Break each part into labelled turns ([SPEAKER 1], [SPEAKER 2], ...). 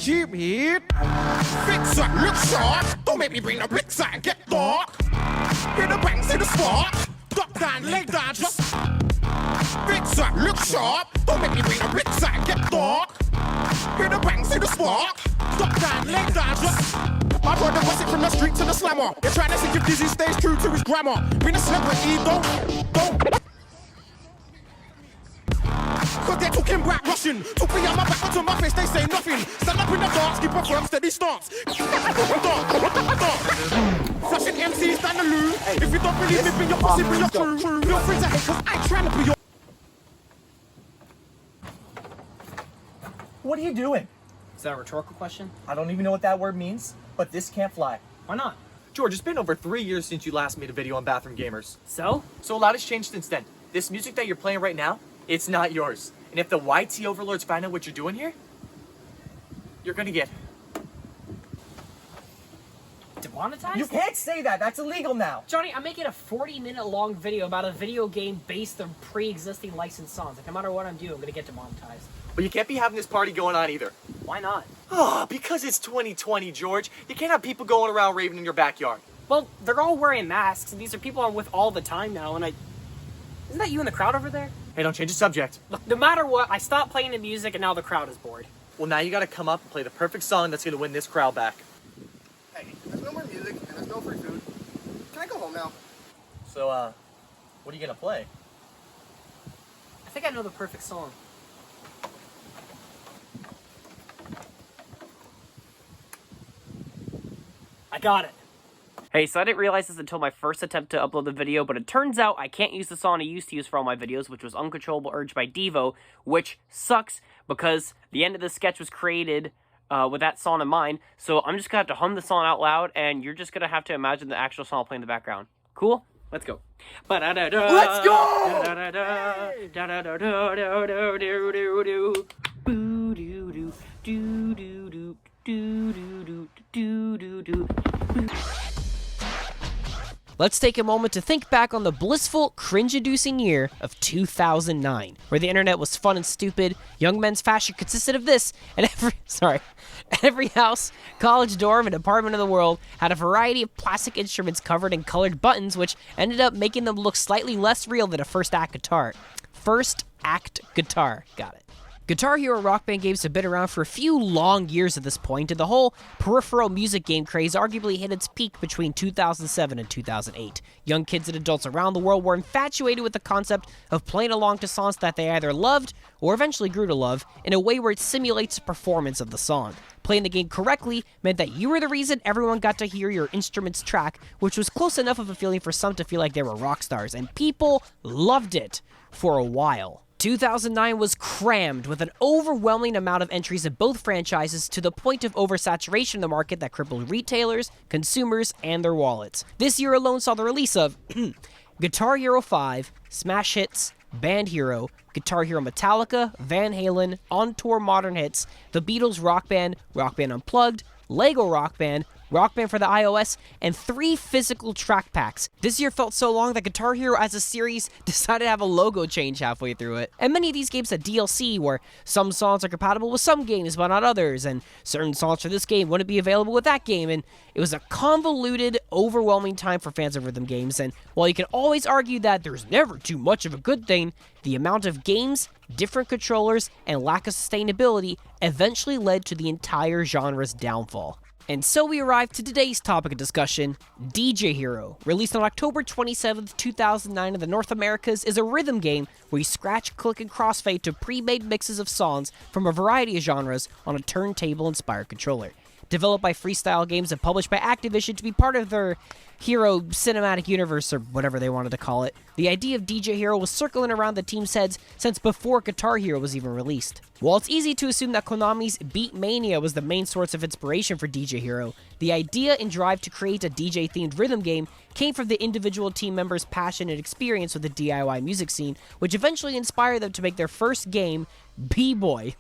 [SPEAKER 1] cheap heat. Fix up, look sharp. Don't make me bring the bricks out and get dark. Hear the bang, see the spark. Duck down, lay down, just fix up, look sharp. Don't make me bring the bricks out and get dark. Hear the bang, see the spark. Duck down, lay down, just my brother was it from the street to the slammer. They're trying to see if Dizzy stays true to his grammar. Being a celebrity, don't. Cause they're talking black Russian. Took me out my back onto my face, they say nothing. Stand up in the dark, keep a firm, steady stance. Flashing MCs down the loo. If you don't believe me, bring your pussy, bring your crew. Feel free to hate, cause I ain't trying to be your...
[SPEAKER 2] What are you doing?
[SPEAKER 3] Is that a rhetorical question?
[SPEAKER 2] I don't even know what that word means, but this can't fly.
[SPEAKER 3] Why not?
[SPEAKER 2] George, it's been over 3 years since you last made a video on Bathroom Gamers.
[SPEAKER 3] So?
[SPEAKER 2] So a lot has changed since then. This music that you're playing right now, it's not yours. And if the YT overlords find out what you're doing here, you're gonna get
[SPEAKER 3] demonetized?
[SPEAKER 2] You can't say that. That's illegal now.
[SPEAKER 3] Johnny, I'm making a 40-minute long video about a video game based on pre-existing licensed songs. Like, no matter what I'm doing, I'm gonna get demonetized.
[SPEAKER 2] But you can't be having this party going on either.
[SPEAKER 3] Why not?
[SPEAKER 2] Oh, because it's 2020, George. You can't have people going around raving in your backyard.
[SPEAKER 3] Well, they're all wearing masks, and these are people I'm with all the time now, and Isn't that you in the crowd over there?
[SPEAKER 2] Hey, don't change the subject.
[SPEAKER 3] Look, no matter what, I stopped playing the music, and now the crowd is bored.
[SPEAKER 2] Well, now you gotta come up and play the perfect song that's gonna win this crowd back.
[SPEAKER 4] Hey, there's no more music, and there's no free food. Can I go home now?
[SPEAKER 2] So, what are you gonna play?
[SPEAKER 3] I think I know the perfect song. I got it. Hey, so I didn't realize this until my first attempt to upload the video, but it turns out I can't use the song I used to use for all my videos, which was Uncontrollable Urge by Devo, which sucks because the end of the sketch was created with that song in mind, so I'm just gonna have to hum the song out loud, and you're just gonna have to imagine the actual song playing in the background. Cool? Let's go.
[SPEAKER 2] Let's go!
[SPEAKER 3] Let's take a moment to think back on the blissful, cringe-inducing year of 2009, where the internet was fun and stupid, young men's fashion consisted of this, and every house, college dorm, and apartment in the world had a variety of plastic instruments covered in colored buttons, which ended up making them look slightly less real than a first-act guitar. First-act guitar. Got it. Guitar Hero Rock Band games have been around for a few long years at this point, and the whole peripheral music game craze arguably hit its peak between 2007 and 2008. Young kids and adults around the world were infatuated with the concept of playing along to songs that they either loved or eventually grew to love in a way where it simulates the performance of the song. Playing the game correctly meant that you were the reason everyone got to hear your instrument's track, which was close enough of a feeling for some to feel like they were rock stars, and people loved it for a while. 2009 was crammed with an overwhelming amount of entries in both franchises to the point of oversaturation in the market that crippled retailers, consumers, and their wallets. This year alone saw the release of Guitar Hero 5, Smash Hits, Band Hero, Guitar Hero Metallica, Van Halen, On Tour Modern Hits, The Beatles Rock Band Unplugged, Lego Rock Band for the iOS, and 3 physical track packs. This year felt so long that Guitar Hero as a series decided to have a logo change halfway through it. And many of these games had DLC, where some songs are compatible with some games but not others, and certain songs for this game wouldn't be available with that game, and it was a convoluted, overwhelming time for fans of rhythm games, and while you can always argue that there's never too much of a good thing, the amount of games, different controllers, and lack of sustainability eventually led to the entire genre's downfall. And so we arrive to today's topic of discussion, DJ Hero. Released on October 27th, 2009 in the North Americas, is a rhythm game where you scratch, click, and crossfade to pre-made mixes of songs from a variety of genres on a turntable-inspired controller. Developed by Freestyle Games and published by Activision to be part of their Hero Cinematic Universe, or whatever they wanted to call it, the idea of DJ Hero was circling around the team's heads since before Guitar Hero was even released. While it's easy to assume that Konami's Beat Mania was the main source of inspiration for DJ Hero, the idea and drive to create a DJ-themed rhythm game came from the individual team members' passion and experience with the DIY music scene, which eventually inspired them to make their first game, B-Boy,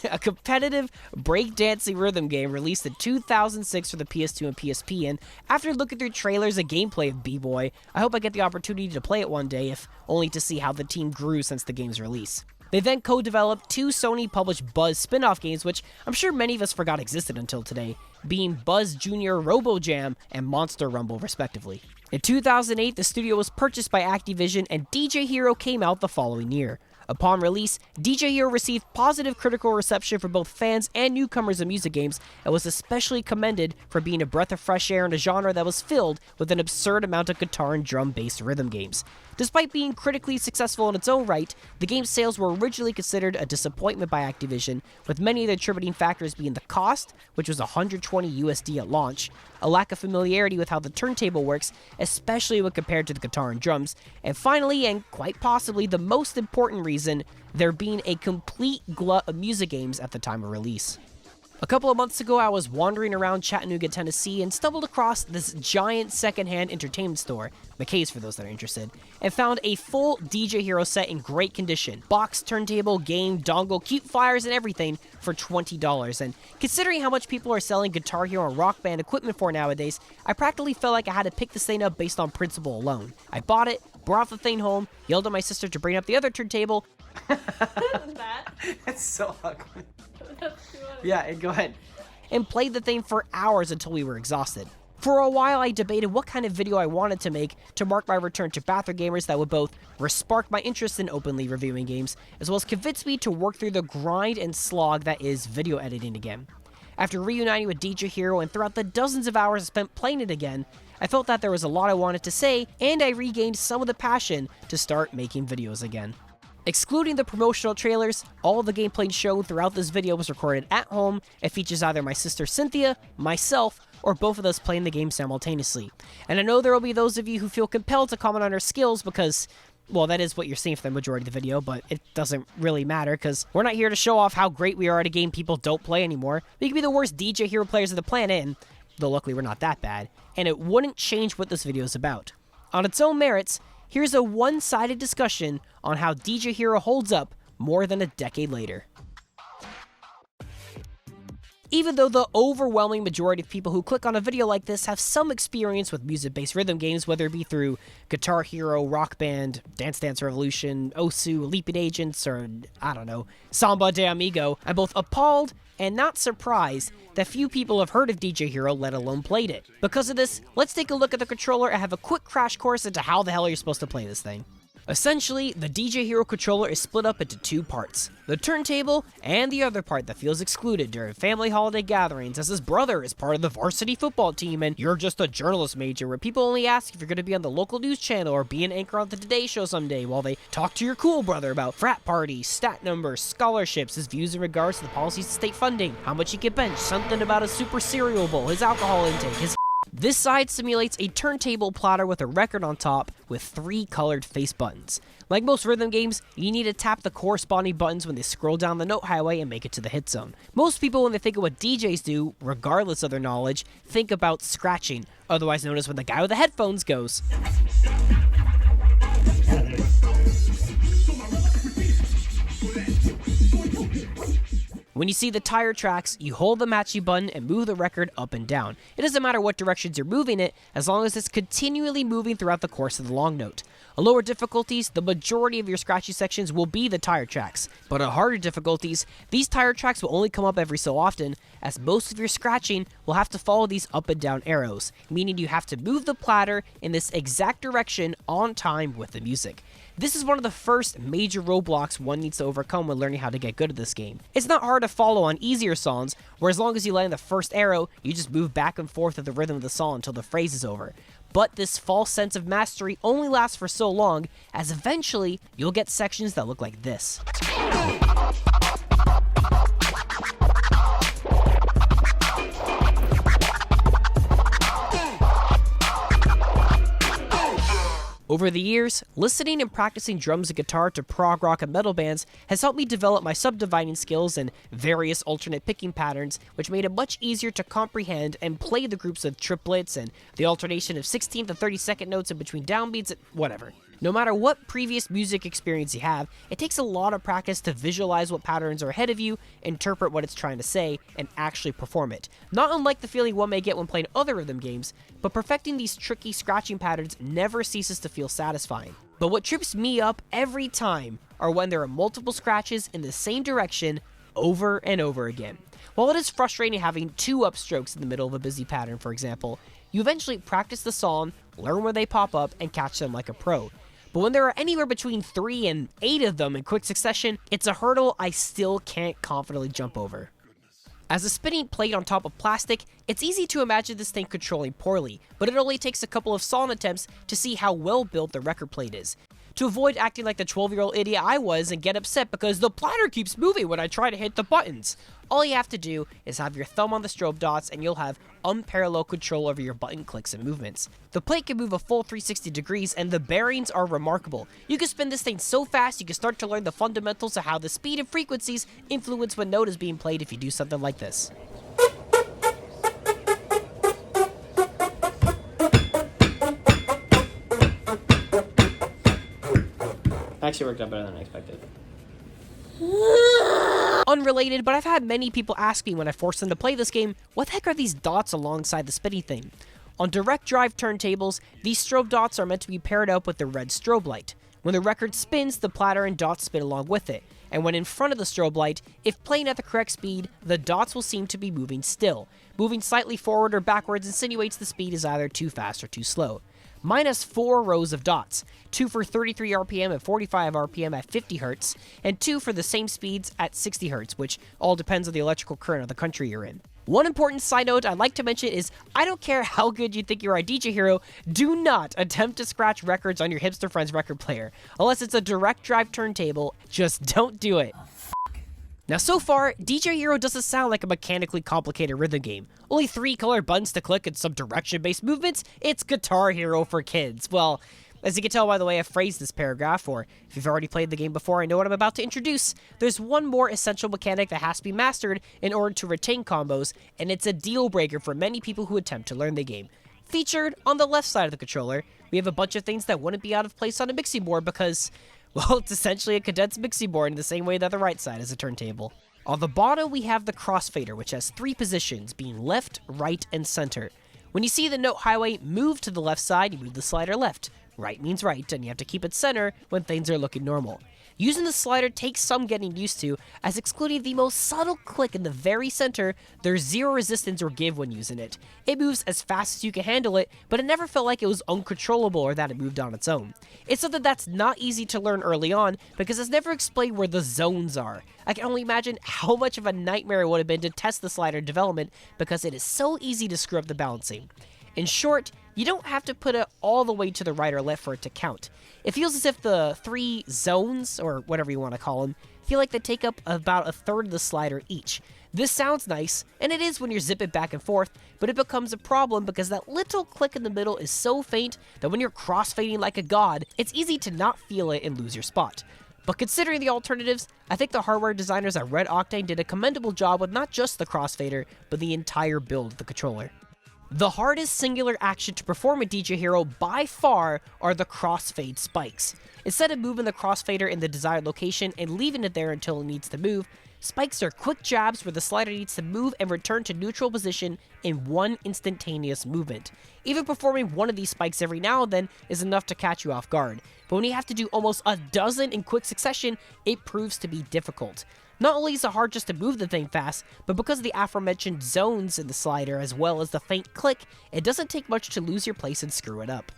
[SPEAKER 3] a competitive breakdancing rhythm game released in 2006 for the PS2 and PSP, and after looking through trailers and gameplay of B-Boy, I hope I get the opportunity to play it one day, if only to see how the team grew since the game's release. They then co-developed 2 Sony-published Buzz spin-off games, which I'm sure many of us forgot existed until today, being Buzz Jr. Robo Jam and Monster Rumble, respectively. In 2008, the studio was purchased by Activision, and DJ Hero came out the following year. Upon release, DJ Hero received positive critical reception from both fans and newcomers of music games, and was especially commended for being a breath of fresh air in a genre that was filled with an absurd amount of guitar and drum-based rhythm games. Despite being critically successful in its own right, the game's sales were originally considered a disappointment by Activision, with many of the attributing factors being the cost, which was $120 at launch, a lack of familiarity with how the turntable works, especially when compared to the guitar and drums, and finally, and quite possibly the most important reason, there being a complete glut of music games at the time of release. A couple of months ago, I was wandering around Chattanooga, Tennessee, and stumbled across this giant secondhand entertainment store, McKay's for those that are interested, and found a full DJ Hero set in great condition. Box, turntable, game, dongle, cute flyers, and everything for $20. And considering how much people are selling Guitar Hero and Rock Band equipment for nowadays, I practically felt like I had to pick this thing up based on principle alone. I bought it, brought the thing home, yelled at my sister to bring up the other turntable. That's so ugly. Yeah, go ahead. And played the thing for hours until we were exhausted. For a while, I debated what kind of video I wanted to make to mark my return to BathroomGamers that would both respark my interest in openly reviewing games, as well as convince me to work through the grind and slog that is video editing again. After reuniting with DJ Hero and throughout the dozens of hours I spent playing it again, I felt that there was a lot I wanted to say, and I regained some of the passion to start making videos again. Excluding the promotional trailers, all the gameplay shown throughout this video was recorded at home and features either my sister Synthia, myself, or both of us playing the game simultaneously. And I know there will be those of you who feel compelled to comment on our skills because, well, that is what you're seeing for the majority of the video, but it doesn't really matter because we're not here to show off how great we are at a game people don't play anymore. We could be the worst DJ Hero players of the planet, and though luckily we're not that bad, and it wouldn't change what this video is about. On its own merits, here's a one-sided discussion on how DJ Hero holds up more than a decade later. Even though the overwhelming majority of people who click on a video like this have some experience with music-based rhythm games, whether it be through Guitar Hero, Rock Band, Dance Dance Revolution, Osu, Leaping Agents, or, I don't know, Samba de Amigo, I'm both appalled and not surprised that few people have heard of DJ Hero, let alone played it. Because of this, let's take a look at the controller and have a quick crash course into how the hell you're supposed to play this thing. Essentially, the DJ Hero controller is split up into 2 parts, the turntable and the other part that feels excluded during family holiday gatherings as his brother is part of the varsity football team and you're just a journalist major where people only ask if you're going to be on the local news channel or be an anchor on the Today Show someday while they talk to your cool brother about frat parties, stat numbers, scholarships, his views in regards to the policies of state funding, how much he can bench, something about his super cereal bowl, his alcohol intake, his This side simulates a turntable platter with a record on top with 3 colored face buttons. Like most rhythm games, you need to tap the corresponding buttons when they scroll down the note highway and make it to the hit zone. Most people, when they think of what DJs do, regardless of their knowledge, think about scratching, otherwise known as when the guy with the headphones goes. When you see the tire tracks, you hold the matchy button and move the record up and down. It doesn't matter what directions you're moving it, as long as it's continually moving throughout the course of the long note. On lower difficulties, the majority of your scratchy sections will be the tire tracks, but on harder difficulties, these tire tracks will only come up every so often, as most of your scratching will have to follow these up and down arrows, meaning you have to move the platter in this exact direction on time with the music. This is one of the first major roadblocks one needs to overcome when learning how to get good at this game. It's not hard to follow on easier songs, where as long as you land the first arrow, you just move back and forth with the rhythm of the song until the phrase is over. But this false sense of mastery only lasts for so long, as eventually, you'll get sections that look like this. Over the years, listening and practicing drums and guitar to prog rock and metal bands has helped me develop my subdividing skills and various alternate picking patterns, which made it much easier to comprehend and play the groups of triplets and the alternation of 16th and 32nd notes in between downbeats and whatever. No matter what previous music experience you have, it takes a lot of practice to visualize what patterns are ahead of you, interpret what it's trying to say, and actually perform it. Not unlike the feeling one may get when playing other rhythm games, but perfecting these tricky scratching patterns never ceases to feel satisfying. But what trips me up every time are when there are multiple scratches in the same direction over and over again. While it is frustrating having 2 upstrokes in the middle of a busy pattern, for example, you eventually practice the song, learn where they pop up, and catch them like a pro. But when there are anywhere between 3 and 8 of them in quick succession, it's a hurdle I still can't confidently jump over. As a spinning plate on top of plastic, it's easy to imagine this thing controlling poorly, but it only takes a couple of song attempts to see how well built the record plate is. To avoid acting like the 12-year-old idiot I was and get upset because the platter keeps moving when I try to hit the buttons, all you have to do is have your thumb on the strobe dots and you'll have unparalleled control over your button clicks and movements. The plate can move a full 360 degrees and the bearings are remarkable. You can spin this thing so fast you can start to learn the fundamentals of how the speed and frequencies influence what note is being played if you do something like this. Actually worked out better than I expected. Unrelated, but I've had many people ask me when I force them to play this game, what the heck are these dots alongside the spinny thing? On direct drive turntables, these strobe dots are meant to be paired up with the red strobe light. When the record spins, the platter and dots spin along with it, and when in front of the strobe light, if playing at the correct speed, the dots will seem to be moving still. Moving slightly forward or backwards insinuates the speed is either too fast or too slow. Mine has 4 rows of dots, 2 for 33 RPM at 45 RPM at 50 Hz, and 2 for the same speeds at 60 Hz, which all depends on the electrical current of the country you're in. One important side note I'd like to mention is, I don't care how good you think you are at DJ Hero, do not attempt to scratch records on your hipster friend's record player. Unless it's a direct drive turntable, just don't do it. Now so far, DJ Hero doesn't sound like a mechanically complicated rhythm game. Only 3 colored buttons to click and some direction-based movements, it's Guitar Hero for kids. Well, as you can tell by the way I phrased this paragraph, or if you've already played the game before and know what I'm about to introduce, there's one more essential mechanic that has to be mastered in order to retain combos, and it's a deal breaker for many people who attempt to learn the game. Featured on the left side of the controller, we have a bunch of things that wouldn't be out of place on a mixing board because, well, it's essentially a condensed mixing board in the same way that the right side is a turntable. On the bottom, we have the crossfader, which has 3 positions, being left, right, and center. When you see the note highway move to the left side, you move the slider left. Right means right, and you have to keep it center when things are looking normal. Using the slider takes some getting used to, as excluding the most subtle click in the very center, there's 0 resistance or give when using it. It moves as fast as you can handle it, but it never felt like it was uncontrollable or that it moved on its own. It's something that's not easy to learn early on, because it's never explained where the zones are. I can only imagine how much of a nightmare it would have been to test the slider development, because it is so easy to screw up the balancing. In short, you don't have to put it all the way to the right or left for it to count. It feels as if the 3 zones, or whatever you want to call them, feel like they take up about 1/3 of the slider each. This sounds nice, and it is when you're zipping back and forth, but it becomes a problem because that little click in the middle is so faint that when you're crossfading like a god, it's easy to not feel it and lose your spot. But considering the alternatives, I think the hardware designers at Red Octane did a commendable job with not just the crossfader, but the entire build of the controller. The hardest singular action to perform in DJ Hero by far are the crossfade spikes. Instead of moving the crossfader in the desired location and leaving it there until it needs to move, spikes are quick jabs where the slider needs to move and return to neutral position in one instantaneous movement. Even performing one of these spikes every now and then is enough to catch you off guard, but when you have to do almost a dozen in quick succession, it proves to be difficult. Not only is it hard just to move the thing fast, but because of the aforementioned zones in the slider as well as the faint click, it doesn't take much to lose your place and screw it up.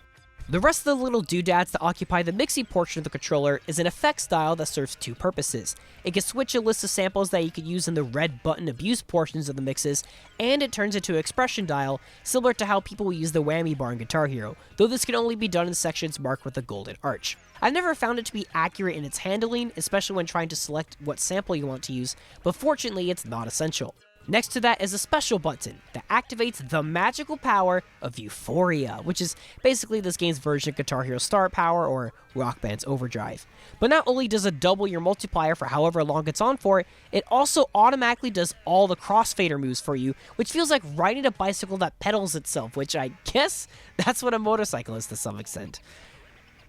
[SPEAKER 3] The rest of the little doodads that occupy the mixing portion of the controller is an effect style that serves 2 purposes. It can switch a list of samples that you could use in the red button abuse portions of the mixes, and it turns into an expression dial, similar to how people will use the whammy bar in Guitar Hero, though this can only be done in sections marked with a golden arch. I've never found it to be accurate in its handling, especially when trying to select what sample you want to use, but fortunately it's not essential. Next to that is a special button that activates the magical power of Euphoria, which is basically this game's version of Guitar Hero Star Power or Rock Band's Overdrive. But not only does it double your multiplier for however long it's on for, it also automatically does all the crossfader moves for you, which feels like riding a bicycle that pedals itself, which I guess that's what a motorcycle is to some extent.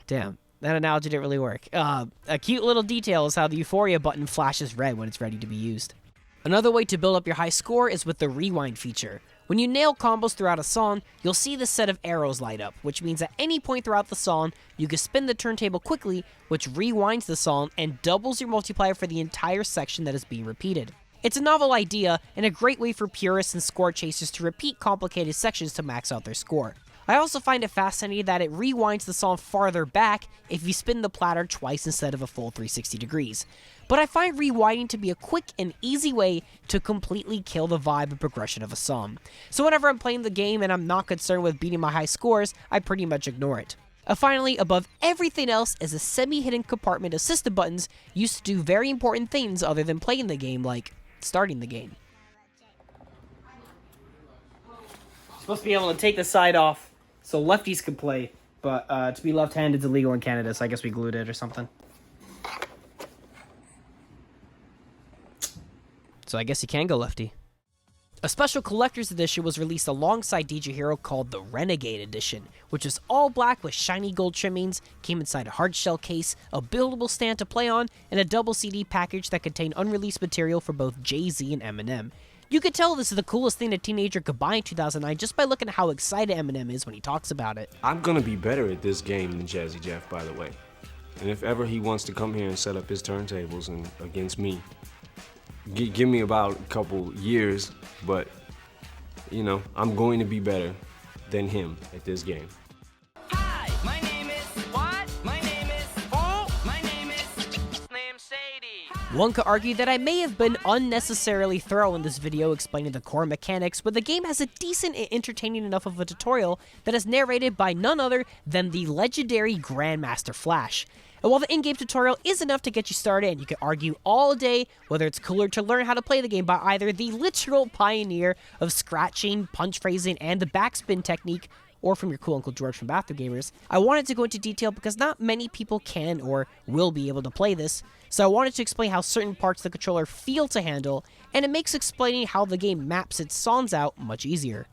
[SPEAKER 3] Damn. That analogy didn't really work. A cute little detail is how the Euphoria button flashes red when it's ready to be used. Another way to build up your high score is with the rewind feature. When you nail combos throughout a song, you'll see this set of arrows light up, which means at any point throughout the song, you can spin the turntable quickly, which rewinds the song and doubles your multiplier for the entire section that is being repeated. It's a novel idea and a great way for purists and score chasers to repeat complicated sections to max out their score. I also find it fascinating that it rewinds the song farther back if you spin the platter twice instead of a full 360 degrees. But I find rewinding to be a quick and easy way to completely kill the vibe and progression of a song. So whenever I'm playing the game and I'm not concerned with beating my high scores, I pretty much ignore it. Finally, above everything else is a semi-hidden compartment of system buttons used to do very important things other than playing the game, like starting the game. Supposed to be able to take the side off so lefties can play, but to be left-handed is illegal in Canada, so I guess we glued it or something. So I guess you can go lefty. A special collector's edition was released alongside DJ Hero called the Renegade Edition, which is all black with shiny gold trimmings, came inside a hardshell case, a buildable stand to play on, and a double CD package that contained unreleased material for both Jay-Z and Eminem. You could tell this is the coolest thing a teenager could buy in 2009 just by looking at how excited Eminem is when he talks about it.
[SPEAKER 5] I'm gonna be better at this game than Jazzy Jeff, by the way. And if ever he wants to come here and set up his turntables and against me, give me about a couple years, but, you know, I'm going to be better than him at this game.
[SPEAKER 6] Hi, my name is what? My name is who? My name is Sadie.
[SPEAKER 3] One could argue that I may have been unnecessarily thorough in this video explaining the core mechanics, but the game has a decent and entertaining enough of a tutorial that is narrated by none other than the legendary Grandmaster Flash. And while the in-game tutorial is enough to get you started, and you can argue all day whether it's cooler to learn how to play the game by either the literal pioneer of scratching, punch phrasing, and the backspin technique, or from your cool Uncle George from BathroomGamers, I wanted to go into detail because not many people can or will be able to play this, so I wanted to explain how certain parts of the controller feel to handle, and it makes explaining how the game maps its songs out much easier.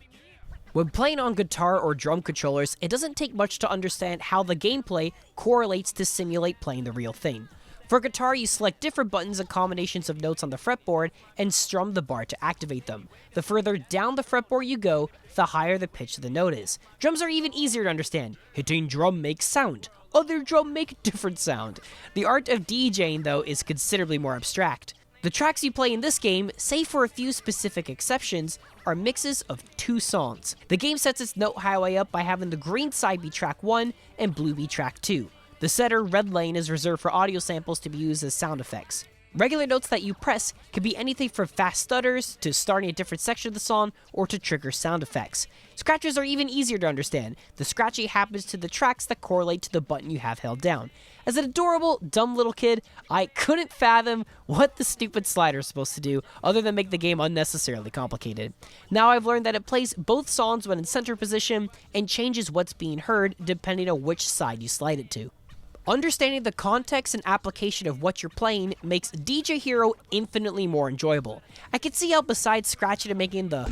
[SPEAKER 3] When playing on guitar or drum controllers, it doesn't take much to understand how the gameplay correlates to simulate playing the real thing. For guitar, you select different buttons and combinations of notes on the fretboard and strum the bar to activate them. The further down the fretboard you go, the higher the pitch of the note is. Drums are even easier to understand. Hitting drum makes sound. Other drum make different sound. The art of DJing, though, is considerably more abstract. The tracks you play in this game, save for a few specific exceptions, are mixes of two songs. The game sets its note highway up by having the green side be track 1 and blue be track 2. The center red lane is reserved for audio samples to be used as sound effects. Regular notes that you press can be anything from fast stutters, to starting a different section of the song, or to trigger sound effects. Scratches are even easier to understand. The scratching happens to the tracks that correlate to the button you have held down. As an adorable, dumb little kid, I couldn't fathom what the stupid slider is supposed to do, other than make the game unnecessarily complicated. Now I've learned that it plays both songs when in center position, and changes what's being heard depending on which side you slide it to. Understanding the context and application of what you're playing makes DJ Hero infinitely more enjoyable. I can see how besides scratching and making the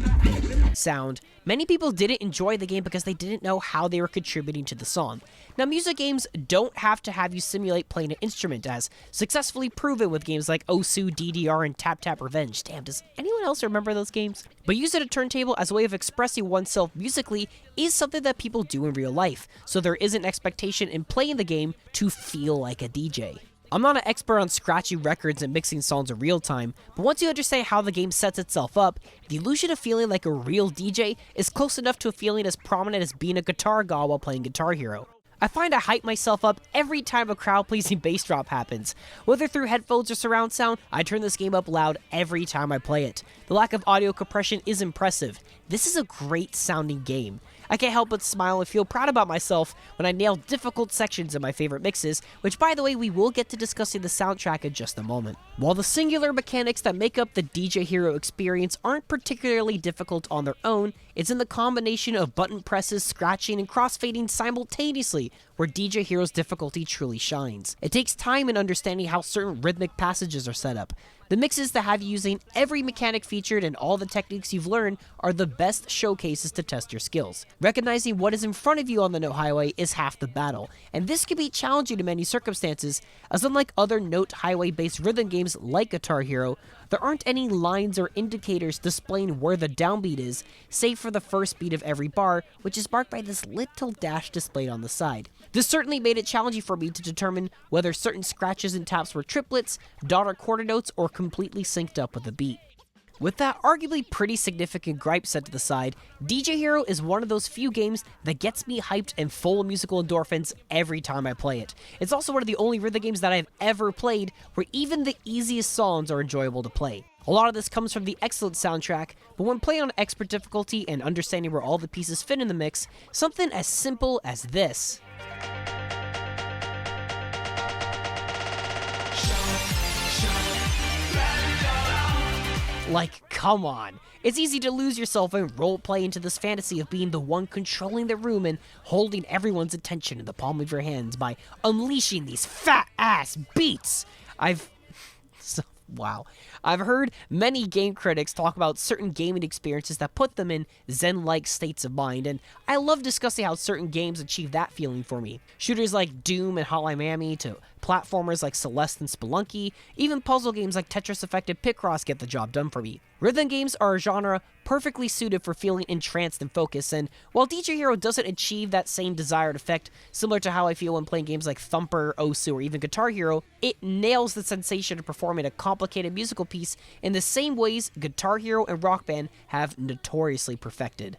[SPEAKER 3] sound, many people didn't enjoy the game because they didn't know how they were contributing to the song. Now, music games don't have to have you simulate playing an instrument, as successfully proven with games like Osu, DDR, and Tap Tap Revenge. Damn, does anyone else remember those games? But using a turntable as a way of expressing oneself musically is something that people do in real life, so there is an expectation in playing the game to feel like a DJ. I'm not an expert on scratching records and mixing songs in real time, but once you understand how the game sets itself up, the illusion of feeling like a real DJ is close enough to a feeling as prominent as being a guitar god while playing Guitar Hero. I find I hype myself up every time a crowd-pleasing bass drop happens. Whether through headphones or surround sound, I turn this game up loud every time I play it. The lack of audio compression is impressive. This is a great sounding game. I can't help but smile and feel proud about myself when I nail difficult sections in my favorite mixes, which by the way we will get to discussing the soundtrack in just a moment. While the singular mechanics that make up the DJ Hero experience aren't particularly difficult on their own, it's in the combination of button presses, scratching, and crossfading simultaneously where DJ Hero's difficulty truly shines. It takes time in understanding how certain rhythmic passages are set up. The mixes that have you using every mechanic featured and all the techniques you've learned are the best showcases to test your skills. Recognizing what is in front of you on the note highway is half the battle, and this can be challenging in many circumstances, as unlike other note highway based rhythm games like Guitar Hero, there aren't any lines or indicators displaying where the downbeat is, save for the first beat of every bar, which is marked by this little dash displayed on the side. This certainly made it challenging for me to determine whether certain scratches and taps were triplets, daughter quarter notes, or completely synced up with the beat. With that arguably pretty significant gripe set to the side, DJ Hero is one of those few games that gets me hyped and full of musical endorphins every time I play it. It's also one of the only rhythm games that I've ever played where even the easiest songs are enjoyable to play. A lot of this comes from the excellent soundtrack, but when playing on expert difficulty and understanding where all the pieces fit in the mix, something as simple as this. Like, come on. It's easy to lose yourself and roleplay into this fantasy of being the one controlling the room and holding everyone's attention in the palm of your hands by unleashing these fat-ass beats. Wow. I've heard many game critics talk about certain gaming experiences that put them in zen-like states of mind, and I love discussing how certain games achieve that feeling for me. Shooters like Doom and Hotline Miami, to platformers like Celeste and Spelunky, even puzzle games like Tetris Effect and Picross get the job done for me. Rhythm games are a genre perfectly suited for feeling entranced and focused, and while DJ Hero doesn't achieve that same desired effect, similar to how I feel when playing games like Thumper, Osu, or even Guitar Hero, it nails the sensation of performing a complicated musical piece in the same ways Guitar Hero and Rock Band have notoriously perfected.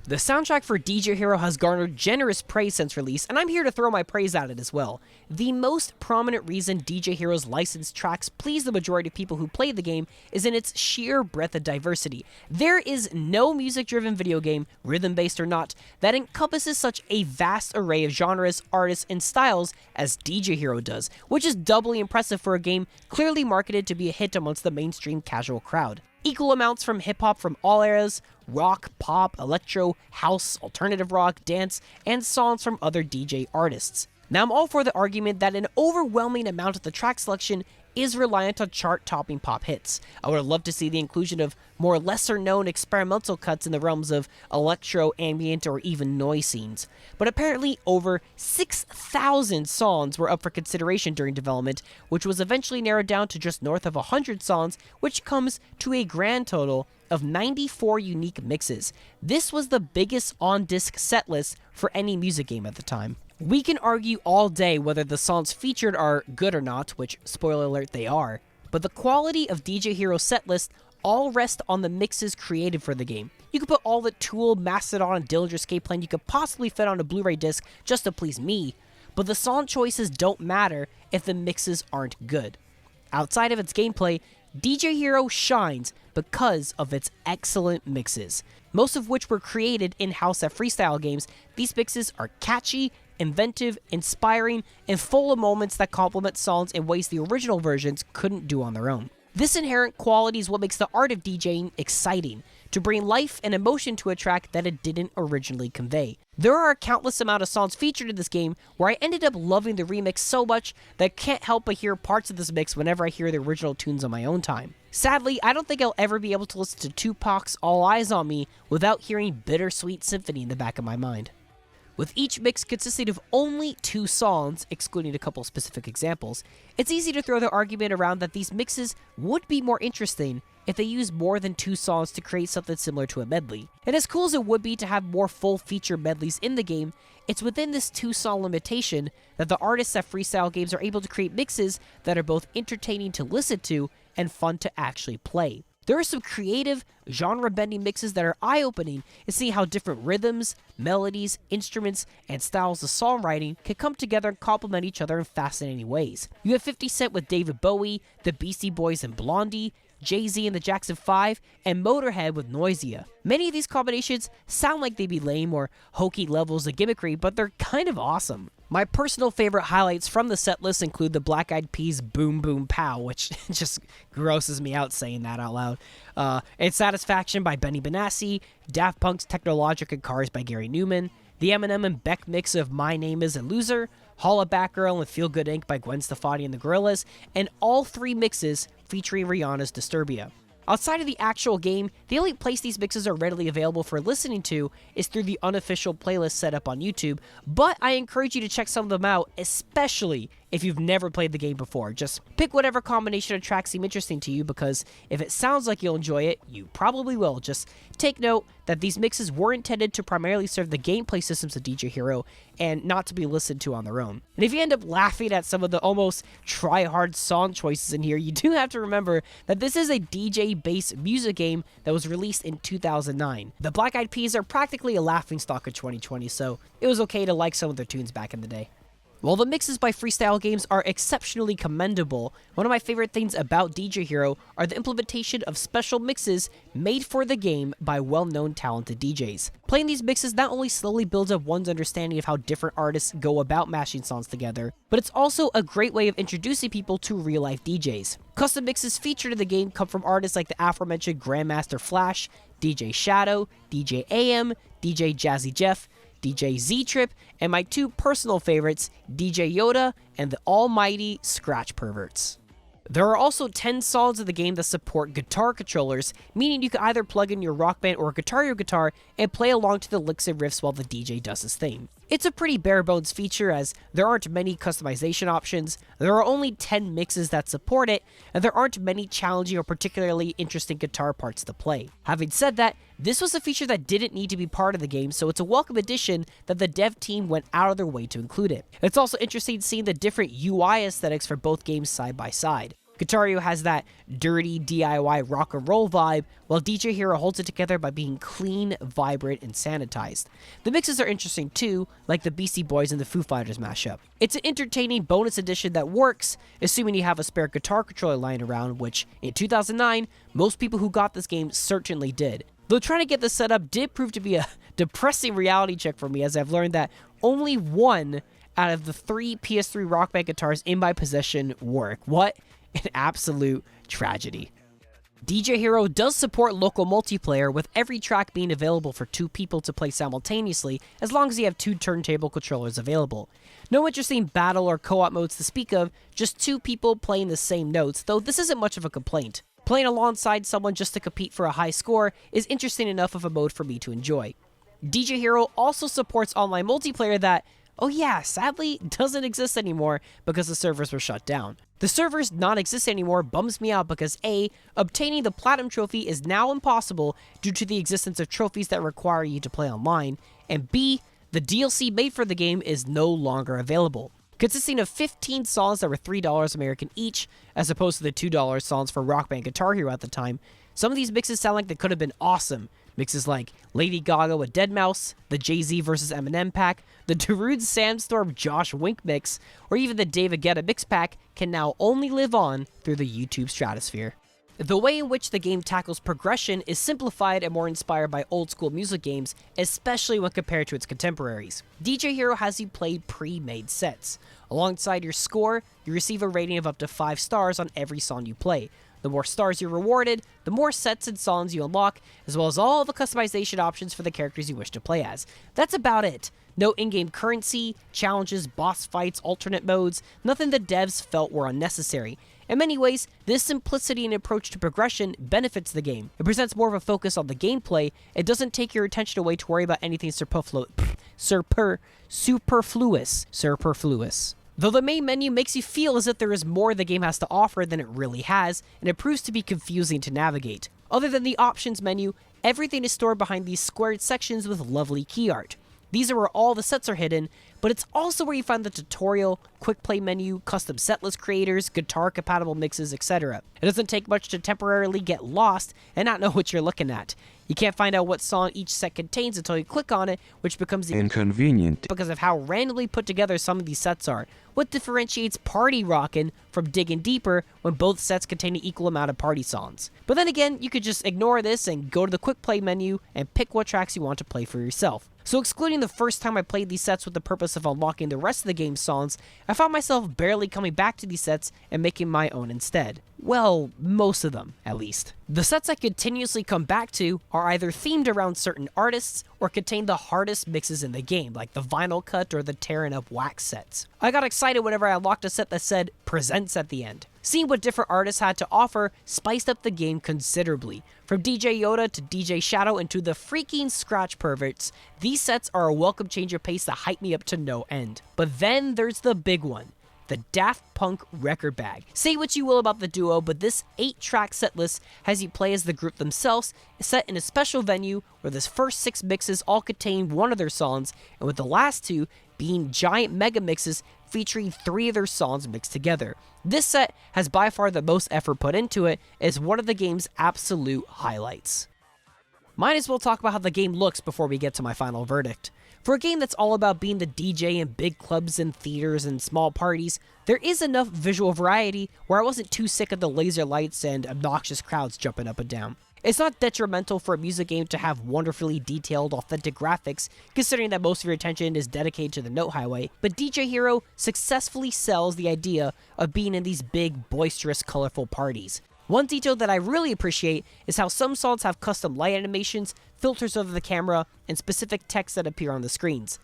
[SPEAKER 3] The soundtrack for DJ Hero has garnered generous praise since release, and I'm here to throw my praise at it as well. The most prominent reason DJ Hero's licensed tracks please the majority of people who play the game is in its sheer breadth of diversity. There is no music-driven video game, rhythm-based or not, that encompasses such a vast array of genres, artists, and styles as DJ Hero does, which is doubly impressive for a game clearly marketed to be a hit amongst the mainstream casual crowd. Equal amounts from hip-hop from all eras, rock, pop, electro, house, alternative rock, dance, and songs from other DJ artists. Now, I'm all for the argument that an overwhelming amount of the track selection is reliant on chart-topping pop hits. I would have loved to see the inclusion of more lesser-known experimental cuts in the realms of electro, ambient, or even noise scenes. But apparently, over 6,000 songs were up for consideration during development, which was eventually narrowed down to just north of 100 songs, which comes to a grand total of 94 unique mixes. This was the biggest on-disc setlist for any music game at the time. We can argue all day whether the songs featured are good or not, which, spoiler alert, they are, but the quality of DJ Hero's setlist all rest on the mixes created for the game. You could put all the Tool, Mastodon, and Dillinger Escape Plan you could possibly fit on a Blu-ray disc just to please me, but the song choices don't matter if the mixes aren't good. Outside of its gameplay, DJ Hero shines because of its excellent mixes, most of which were created in-house at Freestyle Games. These mixes are catchy, inventive, inspiring, and full of moments that complement songs in ways the original versions couldn't do on their own. This inherent quality is what makes the art of DJing exciting, to bring life and emotion to a track that it didn't originally convey. There are a countless amount of songs featured in this game where I ended up loving the remix so much that I can't help but hear parts of this mix whenever I hear the original tunes on my own time. Sadly, I don't think I'll ever be able to listen to Tupac's All Eyes on Me without hearing Bittersweet Symphony in the back of my mind. With each mix consisting of only 2 songs, excluding a couple specific examples, it's easy to throw the argument around that these mixes would be more interesting if they used more than 2 songs to create something similar to a medley. And as cool as it would be to have more full-feature medleys in the game, it's within this 2-song limitation that the artists at Freestyle Games are able to create mixes that are both entertaining to listen to and fun to actually play. There are some creative, genre-bending mixes that are eye-opening in seeing how different rhythms, melodies, instruments, and styles of songwriting can come together and complement each other in fascinating ways. You have 50 Cent with David Bowie, the Beastie Boys and Blondie, Jay-Z and the Jackson 5, and Motorhead with Noisia. Many of these combinations sound like they'd be lame or hokey levels of gimmickry, but they're kind of awesome. My personal favorite highlights from the setlist include the Black Eyed Peas' Boom Boom Pow, which just grosses me out saying that out loud, and Satisfaction by Benny Benassi, Daft Punk's Technologic and Cars by Gary Newman, the Eminem and Beck mix of My Name Is a Loser, Holla Back Girl and Feel Good Inc. by Gwen Stefani and the Gorillaz, and all 3 mixes featuring Rihanna's Disturbia. Outside of the actual game, the only place these mixes are readily available for listening to is through the unofficial playlist set up on YouTube, but I encourage you to check some of them out, especially if you've never played the game before. Just pick whatever combination of tracks seem interesting to you, because if it sounds like you'll enjoy it, you probably will. Just take note that these mixes were intended to primarily serve the gameplay systems of DJ Hero and not to be listened to on their own. And if you end up laughing at some of the almost try-hard song choices in here, you do have to remember that this is a DJ-based music game that was released in 2009. The Black Eyed Peas are practically a laughingstock of 2020, so it was okay to like some of their tunes back in the day. While the mixes by Freestyle Games are exceptionally commendable, one of my favorite things about DJ Hero are the implementation of special mixes made for the game by well-known talented DJs. Playing these mixes not only slowly builds up one's understanding of how different artists go about mashing songs together, but it's also a great way of introducing people to real-life DJs. Custom mixes featured in the game come from artists like the aforementioned Grandmaster Flash, DJ Shadow, DJ AM, DJ Jazzy Jeff, DJ Z-Trip, and my two personal favorites, DJ Yoda and the almighty Scratch Perverts. There are also 10 songs of the game that support guitar controllers, meaning you can either plug in your Rock Band or Guitar Hero guitar and play along to the licks and riffs while the DJ does his thing. It's a pretty bare bones feature, as there aren't many customization options, there are only 10 mixes that support it, and there aren't many challenging or particularly interesting guitar parts to play. Having said that, this was a feature that didn't need to be part of the game, so it's a welcome addition that the dev team went out of their way to include it. It's also interesting seeing the different UI aesthetics for both games side by side. Guitar Hero has that dirty DIY rock and roll vibe, while DJ Hero holds it together by being clean, vibrant, and sanitized. The mixes are interesting too, like the Beastie Boys and the Foo Fighters mashup. It's an entertaining bonus edition that works, assuming you have a spare guitar controller lying around, which, in 2009, most people who got this game certainly did. Though trying to get this set up did prove to be a depressing reality check for me, as I've learned that only one out of the 3 PS3 Rock Band guitars in my possession work. What an absolute tragedy. DJ Hero does support local multiplayer, with every track being available for 2 people to play simultaneously, as long as you have 2 turntable controllers available. No interesting battle or co-op modes to speak of, just 2 people playing the same notes, though this isn't much of a complaint. Playing alongside someone just to compete for a high score is interesting enough of a mode for me to enjoy. DJ Hero also supports online multiplayer that, oh yeah, sadly doesn't exist anymore because the servers were shut down. The servers not exist anymore bums me out because A, obtaining the Platinum Trophy is now impossible due to the existence of trophies that require you to play online, and B, the DLC made for the game is no longer available. Consisting of 15 songs that were $3 American each, as opposed to the $2 songs for Rock Band Guitar Hero at the time, some of these mixes sound like they could have been awesome. Mixes like Lady Gaga with Deadmau5, the Jay-Z vs. Eminem pack, the Darude Sandstorm Josh Wink mix, or even the David Guetta mix pack can now only live on through the YouTube stratosphere. The way in which the game tackles progression is simplified and more inspired by old school music games, especially when compared to its contemporaries. DJ Hero has you play pre-made sets. Alongside your score, you receive a rating of up to 5 stars on every song you play. The more stars you're rewarded, the more sets and songs you unlock, as well as all the customization options for the characters you wish to play as. That's about it. No in-game currency, challenges, boss fights, alternate modes, nothing the devs felt were unnecessary. In many ways, this simplicity and approach to progression benefits the game. It presents more of a focus on the gameplay. It doesn't take your attention away to worry about anything superfluous. Though the main menu makes you feel as if there is more the game has to offer than it really has, and it proves to be confusing to navigate. Other than the options menu, everything is stored behind these squared sections with lovely key art. These are where all the sets are hidden, but it's also where you find the tutorial, quick play menu, custom setlist creators, guitar compatible mixes, etc. It doesn't take much to temporarily get lost and not know what you're looking at. You can't find out what song each set contains until you click on it, which becomes inconvenient because of how randomly put together some of these sets are. What differentiates party rockin' from digging deeper when both sets contain an equal amount of party songs? But then again, you could just ignore this and go to the quick play menu and pick what tracks you want to play for yourself. So excluding the first time I played these sets with the purpose of unlocking the rest of the game's songs, I found myself barely coming back to these sets and making my own instead. Well, most of them, at least. The sets I continuously come back to are either themed around certain artists or contain the hardest mixes in the game, like the Vinyl Cut or the Tearing Up Wax sets. I got excited whenever I unlocked a set that said Presents at the end. Seeing what different artists had to offer spiced up the game considerably. From DJ Yoda to DJ Shadow and to the freaking Scratch Perverts, these sets are a welcome change of pace that hype me up to no end. But then there's the big one. the Daft Punk Record Bag. Say what you will about the duo, but this 8-track setlist has you play as the group themselves, set in a special venue where the first 6 mixes all contain one of their songs, and with the last 2 being giant mega mixes featuring 3 of their songs mixed together. This set has by far the most effort put into it, as one of the game's absolute highlights. Might as well talk about how the game looks before we get to my final verdict. For a game that's all about being the DJ in big clubs and theaters and small parties, there is enough visual variety where I wasn't too sick of the laser lights and obnoxious crowds jumping up and down. It's not detrimental for a music game to have wonderfully detailed, authentic graphics, considering that most of your attention is dedicated to the note highway, but DJ Hero successfully sells the idea of being in these big, boisterous, colorful parties. One detail that I really appreciate is how some songs have custom light animations, filters over the camera, and specific text that appear on the screens.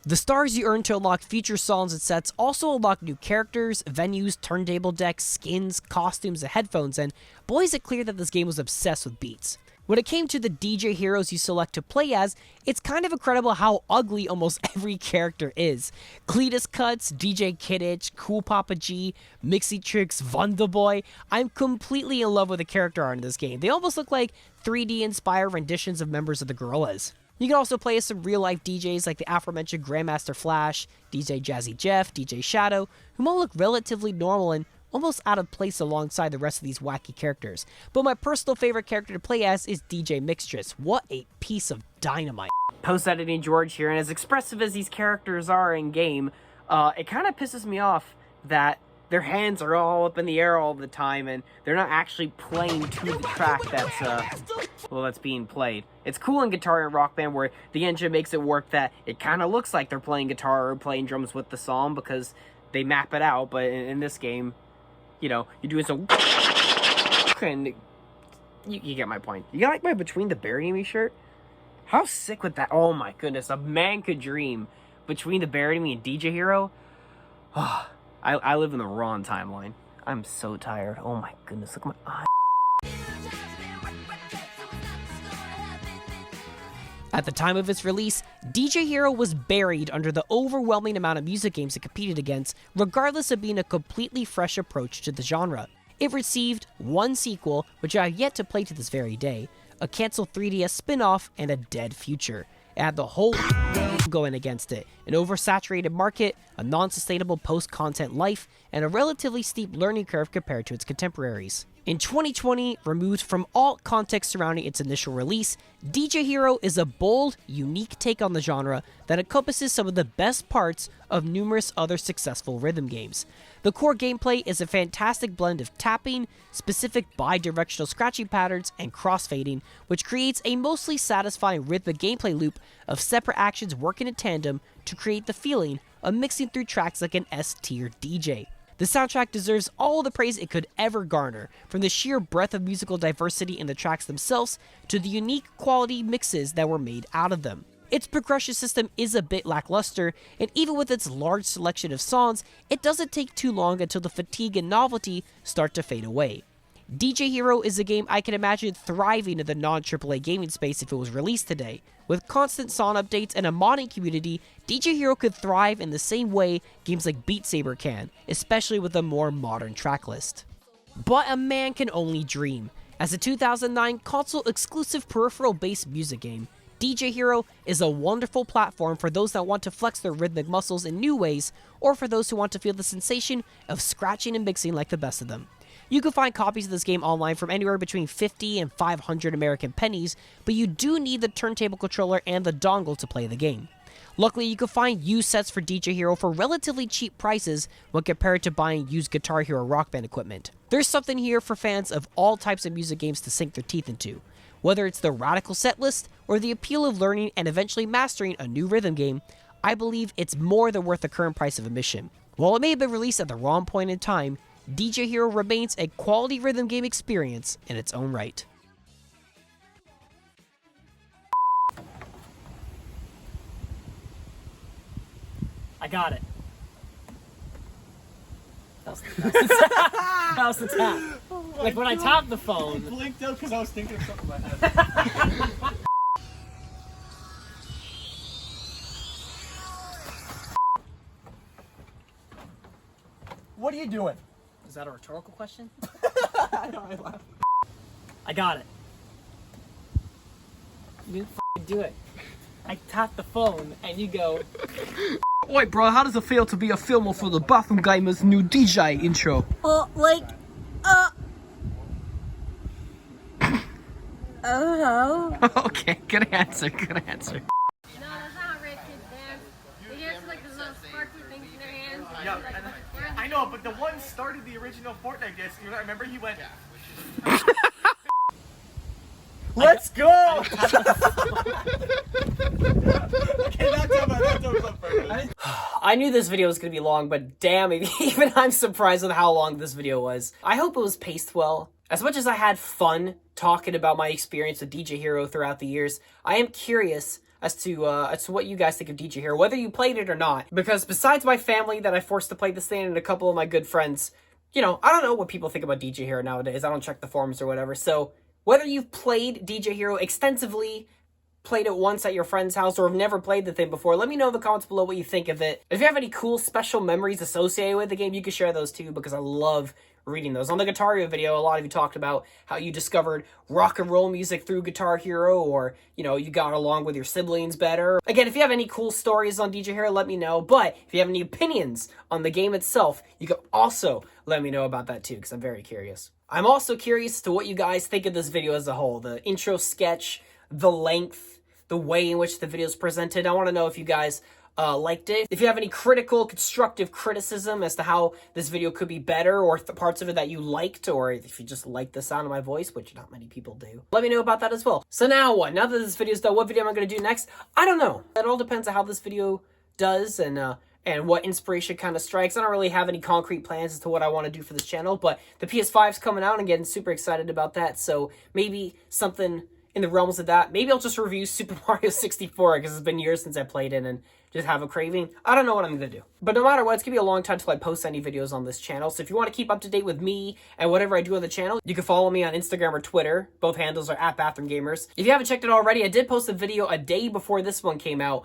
[SPEAKER 3] The stars you earn to unlock future songs and sets also unlock new characters, venues, turntable decks, skins, costumes, and headphones, and boy is it clear that this game was obsessed with beats. When it came to the DJ heroes you select to play as, it's kind of incredible how ugly almost every character is. Cletus Cuts, DJ Kidditch, Cool Papa G, Mixie Tricks, Wonderboy. I'm completely in love with the character art in this game. They almost look like 3D inspired renditions of members of the Gorillaz. You can also play as some real-life DJs like the aforementioned Grandmaster Flash, DJ Jazzy Jeff, DJ Shadow, whom all look relatively normal and almost out of place alongside the rest of these wacky characters. But my personal favorite character to play as is DJ Mixtress. What a piece of dynamite. Post-editing George here, and as expressive as these characters are in-game, it kind of pisses me off that their hands are all up in the air all the time, and they're not actually playing to the track that's being played. It's cool in Guitar and Rock Band where the engine makes it work that it kind of looks like they're playing guitar or playing drums with the song because they map it out, but in this game, you know, you're doing some and you get my point. You got like my Between the Bury Me shirt? How sick would that? Oh my goodness, a man could dream. Between the Bury Me and DJ Hero? Oh, I live in the wrong timeline. I'm so tired. Oh my goodness, look at my eyes. At the time of its release, DJ Hero was buried under the overwhelming amount of music games it competed against, regardless of being a completely fresh approach to the genre. It received 1 sequel, which I have yet to play to this very day, a canceled 3DS spin-off, and a dead future. It had the whole going against it, an oversaturated market, a non-sustainable post-content life, and a relatively steep learning curve compared to its contemporaries. In 2020, removed from all context surrounding its initial release, DJ Hero is a bold, unique take on the genre that encompasses some of the best parts of numerous other successful rhythm games. The core gameplay is a fantastic blend of tapping, specific bi-directional scratching patterns, and crossfading, which creates a mostly satisfying rhythmic gameplay loop of separate actions working in tandem to create the feeling of mixing through tracks like an S-tier DJ. The soundtrack deserves all the praise it could ever garner, from the sheer breadth of musical diversity in the tracks themselves to the unique quality mixes that were made out of them. Its progression system is a bit lackluster, and even with its large selection of songs, it doesn't take too long until the fatigue and novelty start to fade away. DJ Hero is a game I can imagine thriving in the non-AAA gaming space if it was released today. With constant song updates and a modding community, DJ Hero could thrive in the same way games like Beat Saber can, especially with a more modern tracklist. But a man can only dream. As a 2009 console-exclusive peripheral-based music game, DJ Hero is a wonderful platform for those that want to flex their rhythmic muscles in new ways, or for those who want to feel the sensation of scratching and mixing like the best of them. You can find copies of this game online from anywhere between 50 and 500 American pennies, but you do need the turntable controller and the dongle to play the game. Luckily, you can find used sets for DJ Hero for relatively cheap prices when compared to buying used Guitar Hero Rock Band equipment. There's something here for fans of all types of music games to sink their teeth into. Whether it's the radical set list or the appeal of learning and eventually mastering a new rhythm game, I believe it's more than worth the current price of admission. While it may have been released at the wrong point in time, DJ Hero remains a quality rhythm game experience in its own right. I got it. That was the tap. Like when I tapped the phone.
[SPEAKER 4] I blinked out because I was thinking of something in my head. are you doing?
[SPEAKER 3] Is that a rhetorical question?
[SPEAKER 4] I know, I laughed.
[SPEAKER 3] I got it. You didn't do it. I tap the phone and you go.
[SPEAKER 7] Wait, bro, how does it feel to be a filmer for the BathroomGamers new DJ intro?
[SPEAKER 8] Oh no.
[SPEAKER 7] Okay, good answer, good answer.
[SPEAKER 8] No, that's not how rich kids dance. They dance with like the little sparkly things in their hands.
[SPEAKER 2] Yeah,
[SPEAKER 8] Like,
[SPEAKER 2] and-
[SPEAKER 8] where-
[SPEAKER 2] I know, but the one started the original Fortnite dance. You remember he went.
[SPEAKER 4] Let's go!
[SPEAKER 3] I knew this video was going to be long, but damn, even I'm surprised with how long this video was. I hope it was paced well. As much as I had fun talking about my experience with DJ Hero throughout the years, I am curious as to what you guys think of DJ Hero, whether you played it or not. Because besides my family that I forced to play this thing and a couple of my good friends, you know, I don't know what people think about DJ Hero nowadays. I don't check the forums or whatever. So whether you've played DJ Hero extensively, played it once at your friend's house, or have never played the thing before, let me know in the comments below what you think of it. If you have any cool special memories associated with the game, you can share those too, because I love reading those. On the Guitar Hero video, a lot of you talked about how you discovered rock and roll music through Guitar Hero, or, you know, you got along with your siblings better. Again, if you have any cool stories on DJ Hero, let me know. But if you have any opinions on the game itself, you can also let me know about that too, because I'm very curious. I'm also curious to what you guys think of this video as a whole. The intro sketch, the length, the way in which the video is presented. I want to know if you guys liked it. If you have any critical, constructive criticism as to how this video could be better, or parts of it that you liked, or if you just like the sound of my voice, which not many people do, let me know about that as well. So now what? Now that this video's done, what video am I going to do next? I don't know. It all depends on how this video does and what inspiration kind of strikes. I don't really have any concrete plans as to what I want to do for this channel, but the PS5's coming out and I'm getting super excited about that, so maybe something in the realms of that. Maybe I'll just review Super Mario 64 because it's been years since I played it and just have a craving. I don't know what I'm going to do. But no matter what, it's going to be a long time till I post any videos on this channel. So if you want to keep up to date with me and whatever I do on the channel, you can follow me on Instagram or Twitter. Both handles are at BathroomGamers. If you haven't checked it already, I did post a video a day before this one came out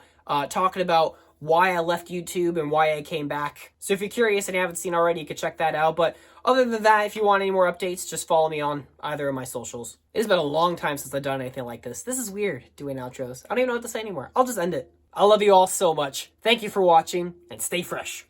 [SPEAKER 3] talking about why I left YouTube and why I came back. So if you're curious and you haven't seen already, you can check that out. But other than that, if you want any more updates, just follow me on either of my socials. It's been a long time since I've done anything like this. This is weird, doing outros. I don't even know what to say anymore. I'll just end it. I love you all so much. Thank you for watching, and stay fresh.